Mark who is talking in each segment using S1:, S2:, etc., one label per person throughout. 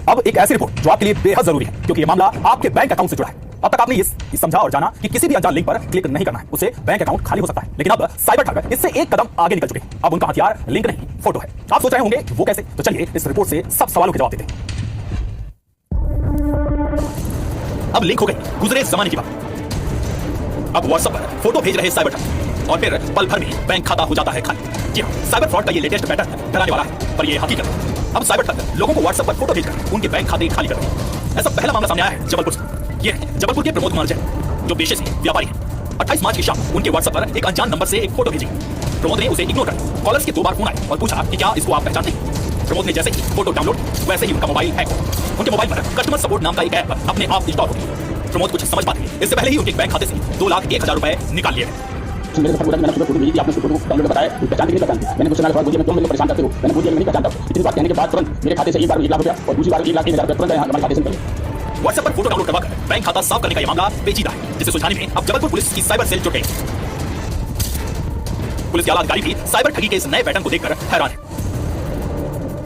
S1: अब एक ऐसी रिपोर्ट जो आपके लिए बेहद जरूरी है, क्योंकि ये मामला आपके बैंक अकाउंट से जुड़ा है। अब तक आपने ये समझा और जाना कि किसी भी अनजान लिंक पर क्लिक नहीं करना है, उससे बैंक अकाउंट खाली हो सकता है। लेकिन अब साइबर ठग इससे एक कदम आगे निकल चुके हैं। अब उनका हथियार लिंक नहीं, फोटो है। आप सोच रहे होंगे वो कैसे? तो चलिए इस रिपोर्ट से सब सवालों के जवाब देते हैं। अब लिंक हो गई गुजरे जमाने की बात। अब व्हाट्सएप पर फोटो भेज रहे साइबर ठग और फिर पल भर में बैंक खाता हो जाता है खाली। जी हाँ, साइबर फ्रॉड का ये लेटेस्ट पैटर्न डराने वाला है, पर ये हकीकत है। अब साइबर ठग लोगों को व्हाट्सएप पर फोटो भेजकर उनके बैंक खाते खाली कर रहे हैं। ऐसा पहला मामला सामने आया है जबलपुर से। ये है जबलपुर के प्रमोद कुमार जैन, जो पेशे से व्यापारी है। 28 मार्च की शाम उनके व्हाट्सएप पर एक अनजान नंबर से एक फोटो भेजी। प्रमोद ने उसे इग्नोर कर कॉलर्स के 2 बार फोन आए और पूछा कि क्या इसको आप पहचानते हैं। प्रमोद ने जैसे ही फोटो डाउनलोड, वैसे ही उनका मोबाइल हैक हो। उनके मोबाइल पर कस्टमर सपोर्ट नाम का एक ऐप अपने आप इंस्टॉल हो गया। प्रमोद कुछ समझ पाते इससे पहले ही उनके बैंक खाते से 2,01,000 रुपए निकाल लिए गए।
S2: मेरे को मैंने फोटो भेजी थी, आपने फोटो डाउनलोड बताया, पहचान नहीं पहचानती। मैंने कुछ सवाल पूछे, मैं तुम मेरे को परेशान करते हो। मैंने पूछा मैं नहीं पहचानता। इतनी बात कहने के बाद तुरंत मेरे खाते से एक बार 1 लाख रुपया और दूसरी बार 1,01,000 रुपया तुरंत हमारे खाते से निकल गए।
S1: व्हाट्सएप पर फोटो डाउनलोड करवाकर बैंक खाता साफ करने का यह मामला पेचीदा है, जिसे सुलझाने में अब जबलपुर पुलिस की साइबर सेल जुट गई। पुलिस के आला अधिकारी भी साइबर ठगी के इस नए पैटर्न को देखकर हैरान है।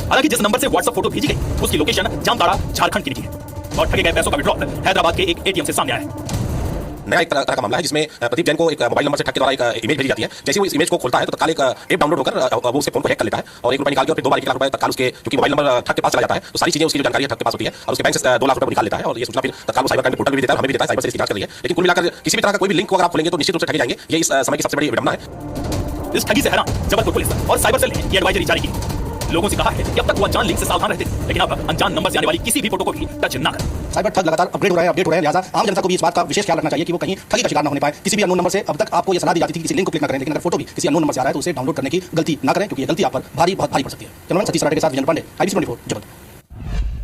S1: हालांकि जिस नंबर से व्हाट्सएप फोटो भेजी गई उसकी लोकेशन जामताड़ा झारखंड की निकली है और ठगे गए पैसों का विड्रॉल हैदराबाद के एक एटीएम से सामने आया है।
S3: नया एक तरह का मामला है जिसमें प्रदीप जैन को एक मोबाइल नंबर से ठग के द्वारा एक इमेज भेजी जाती है। जैसे वो इस इमेज को खोलता है तो तत्काल एक ऐप डाउनलोड होकर वो उसके फोन को हैक कर लेता है और 1 रुपया निकाल के और फिर 2 बार 1 लाख रुपए तत्काल उसके, क्योंकि मोबाइल नंबर ठग के पास चला जाता है तो सारी चीजें उसकी जो जानकारी है ठग के पास होती है और उसके बैंक से 2 लाख रुपए निकाल लेता है। और ये सूचना फिर तत्काल साइबर क्राइम पोर्टल भी देता है, हमें भी देता है, साइबर से इसकी जांच कर रही है। लेकिन कुल मिलाकर किसी भी तरह का कोई भी लिंक को अगर आप खोलेंगे तो निश्चित रूप से ठगे जाएंगे। ये इस समय की सबसे बड़ी विडंबना है।
S1: इस ठगी से हैरान जबलपुर पुलिस और साइबर सेल ने ये एडवाइजरी जारी की। लोगों से कहा है कि अब तक वो अनजान लिंक से सावधान रहते थे, लेकिन अब अनजान नंबर से आने वाली किसी भी फोटो को भी टच ना करें।
S2: साइबर ठग लगातार अपडेट हो रहे हैं, लिहाजा आम जनता को भी इस बात का विशेष ख्याल रखना चाहिए कि वो कहीं ठगी का शिकार न होने पाए। किसी भी अननोन नंबर से अब तक आपको ये सलाह दी जाती थी कि किसी लिंक को क्लिक न करें, लेकिन अगर फोटो भी किसी अननोन नंबर से आ रहा है तो उसे डाउनलोड करने की गलती ना करें, क्योंकि ये गलती आप पर बहुत भारी पड़ सकती है। कैमरामैन सतीश सराटे के साथ विजन पांडे, IBC 24 जबलपुर।